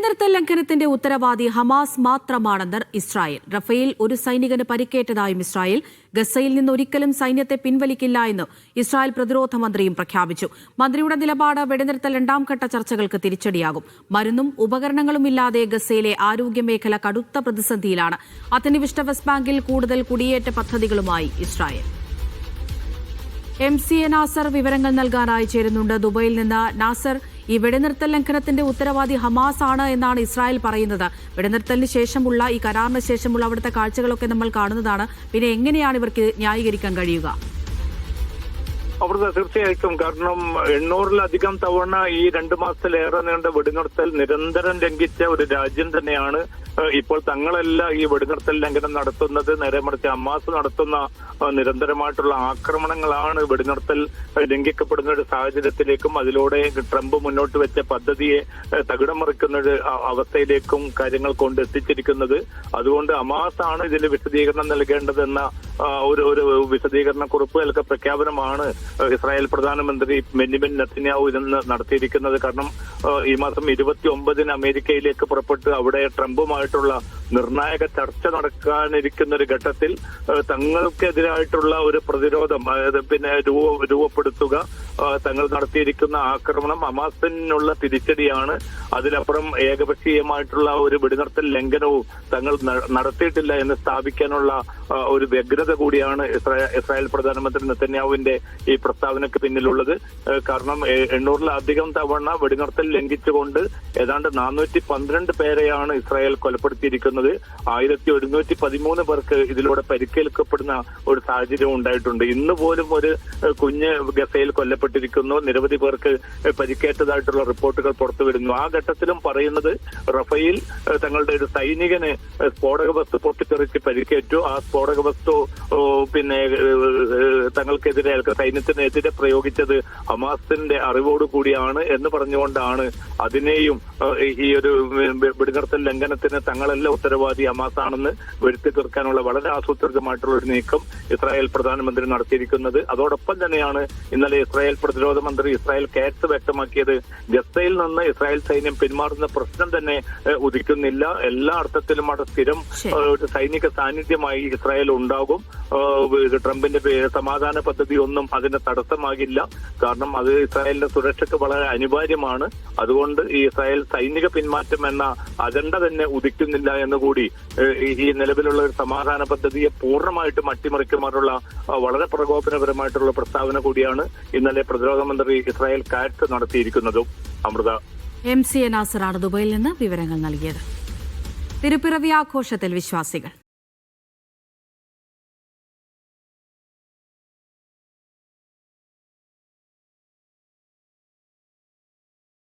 വെടിനിർത്തൽ ലംഘനത്തിന്റെ ഉത്തരവാദി ഹമാസ് മാത്രമാണെന്ന് ഇസ്രായേൽ. റഫേൽ ഒരു സൈനികന് പരിക്കേറ്റതായും ഇസ്രായേൽ. ഗസയിൽ നിന്ന് ഒരിക്കലും സൈന്യത്തെ പിൻവലിക്കില്ല എന്ന് ഇസ്രായേൽ പ്രതിരോധ മന്ത്രിയും പ്രഖ്യാപിച്ചു. മന്ത്രിയുടെ നിലപാട് വെടിനിർത്തൽ രണ്ടാംഘട്ട ചർച്ചകൾക്ക് തിരിച്ചടിയാകും. മരുന്നും ഉപകരണങ്ങളും ഇല്ലാതെ ഗസയിലെ ആരോഗ്യമേഖല കടുത്ത പ്രതിസന്ധിയിലാണ്. അധിനിവിഷ്ട വെസ്റ്റ് ബാങ്കിൽ കൂടുതൽ കുടിയേറ്റ പദ്ധതികളുമായി ഇസ്രായേൽ. MCA നാസർ വിവരങ്ങൾ നൽകാനായി ചേരുന്നുണ്ട് ദുബൈയിൽ നിന്ന്. നാസർ, ഈ വെടിനിർത്തൽ ലംഘനത്തിന്റെ ഉത്തരവാദി ഹമാസ് ആണ് എന്നാണ് ഇസ്രായേൽ പറയുന്നത്. വെടിനിർത്തലിന് ശേഷമുള്ള ഈ കരാറിന് ശേഷമുള്ള അവിടുത്തെ കാഴ്ചകളൊക്കെ നമ്മൾ കാണുന്നതാണ്. പിന്നെ എങ്ങനെയാണ് ഇവർക്ക് ന്യായീകരിക്കാൻ കഴിയുക? അവിടുത്തെ തീർച്ചയായിട്ടും, കാരണം 800-ലധികം തവണ ഈ 2 മാസത്തിലേറെ നീണ്ട വെടിനിർത്തൽ നിരന്തരം ലംഘിച്ച ഒരു രാജ്യം തന്നെയാണ് ഇപ്പോൾ തങ്ങളല്ല ഈ വെടിനിർത്തൽ ലംഘനം നടത്തുന്നത്. നേരെ മറിച്ച് ഹമാസ് നടത്തുന്ന നിരന്തരമായിട്ടുള്ള ആക്രമണങ്ങളാണ് വെടിനിർത്തൽ ലംഘിക്കപ്പെടുന്ന ഒരു സാഹചര്യത്തിലേക്കും അതിലൂടെ ട്രംപ് മുന്നോട്ട് വെച്ച പദ്ധതിയെ തകിടം മറിക്കുന്ന ഒരു അവസ്ഥയിലേക്കും കാര്യങ്ങൾ കൊണ്ട് എത്തിച്ചിരിക്കുന്നത്. അതുകൊണ്ട് ഹമാസ് ആണ് ഇതിന് വിശദീകരണം നൽകേണ്ടതെന്ന ഒരു വിശദീകരണ കുറിപ്പ് അല്ലെങ്കിൽ പ്രഖ്യാപനമാണ് ഇസ്രായേൽ പ്രധാനമന്ത്രി ബെന്യാമിൻ നെതന്യാഹു ഇന്ന് നടത്തിയിരിക്കുന്നത്. കാരണം ഈ മാസം 29-ന് അമേരിക്കയിലേക്ക് പുറപ്പെട്ട് അവിടെ ട്രംപുമായിട്ടുള്ള നിർണായക ചർച്ച നടക്കാനിരിക്കുന്ന ഒരു ഘട്ടത്തിൽ തങ്ങൾക്കെതിരായിട്ടുള്ള ഒരു പ്രതിരോധം രൂപപ്പെടുത്തുക, തങ്ങൾ നടത്തിയിരിക്കുന്ന ആക്രമണം ഹമാസിനുള്ള തിരിച്ചടിയാണ്. അതിലപ്പുറം ഏകപക്ഷീയമായിട്ടുള്ള ഒരു വെടിനിർത്തൽ ലംഘനവും തങ്ങൾ നടത്തിയിട്ടില്ല എന്ന് സ്ഥാപിക്കാനുള്ള ഒരു വ്യഗ്രത കൂടിയാണ് ഇസ്രായേൽ പ്രധാനമന്ത്രി നെതന്യാഹുവിന്റെ ഈ പ്രസ്താവനയ്ക്ക് പിന്നിലുള്ളത്. കാരണം 800-ലധികം തവണ വെടിനിർത്തൽ ലംഘിച്ചുകൊണ്ട് ഏതാണ്ട് 412 പേരെയാണ് ഇസ്രായേൽ കൊലപ്പെടുത്തിയിരിക്കുന്നത്. 1113 പേർക്ക് ഇതിലൂടെ പരിക്കേൽക്കപ്പെടുന്ന ഒരു സാഹചര്യം ഉണ്ടായിട്ടുണ്ട്. ഇന്ന് പോലും ഒരു കുഞ്ഞ് ഗസയിൽ കൊല്ലപ്പെട്ടിരിക്കുന്നു. നിരവധി പേർക്ക് പരിക്കേറ്റതായിട്ടുള്ള റിപ്പോർട്ടുകൾ പുറത്തു വരുന്നു. ആ ഘട്ടത്തിലും പറയുന്നത് റഫേൽ തങ്ങളുടെ ഒരു സൈനികന് സ്ഫോടക വസ്തു പൊട്ടിത്തെറിച്ച് പരിക്കേറ്റു. ആ സ്ഫോടക വസ്തു തങ്ങൾക്കെതിരെ സൈന്യത്തിനെതിരെ പ്രയോഗിച്ചത് ഹമാസിന്റെ അറിവോടുകൂടിയാണ് എന്ന് പറഞ്ഞുകൊണ്ടാണ് അതിനെയും ഈ ഒരു വെടിനിർത്തൽ ലംഘനത്തിന് തങ്ങളല്ല ഉത്തരവാദി ഹമാസ് ആണെന്ന് വരുത്തി തീർക്കാനുള്ള വളരെ ആസൂത്രിതമായിട്ടുള്ള ഒരു നീക്കം ഇസ്രായേൽ പ്രധാനമന്ത്രി നടത്തിയിരിക്കുന്നത്. അതോടൊപ്പം തന്നെയാണ് ഇന്നലെ ഇസ്രായേൽ പ്രതിരോധ മന്ത്രി ഇസ്രായേൽ കാറ്റ്സ് വ്യക്തമാക്കിയത് ഗസയിൽ നിന്ന് ഇസ്രായേൽ സൈന്യം പിന്മാറുന്ന പ്രശ്നം തന്നെ ഉദിക്കുന്നില്ല. എല്ലാ അർത്ഥത്തിലും അവിടെ സ്ഥിരം ഒരു സൈനിക സാന്നിധ്യമായി ഇസ്രായേൽ ഉണ്ടാകും. ട്രംപിന്റെ സമാധാന പദ്ധതി ഒന്നും അതിന് തടസ്സമാകില്ല. കാരണം അത് ഇസ്രായേലിന്റെ സുരക്ഷയ്ക്ക് വളരെ അനിവാര്യമാണ്. അതുകൊണ്ട് ഈ ഇസ്രായേൽ സൈനിക പിന്മാറ്റം എന്ന അജണ്ട തന്നെ ഉദിക്കുന്നില്ല എന്നുകൂടി ഈ നിലവിലുള്ള ഒരു സമാധാന പദ്ധതിയെ പൂർണ്ണമായിട്ടും അട്ടിമറിക്കുമാറുള്ള വളരെ പ്രകോപനപരമായിട്ടുള്ള പ്രസ്താവന കൂടിയാണ് ഇന്നലെ പ്രതിരോധ മന്ത്രി ഇസ്രായേൽ കാറ്റ്സ് നടത്തിയിരിക്കുന്നതും. അമൃത. MCA നാസറാണ് ദുബൈയിൽ നിന്ന് വിവരങ്ങൾ നൽകിയത്. തിരുപ്പിറവി ആഘോഷത്തിൽ വിശ്വാസികൾ.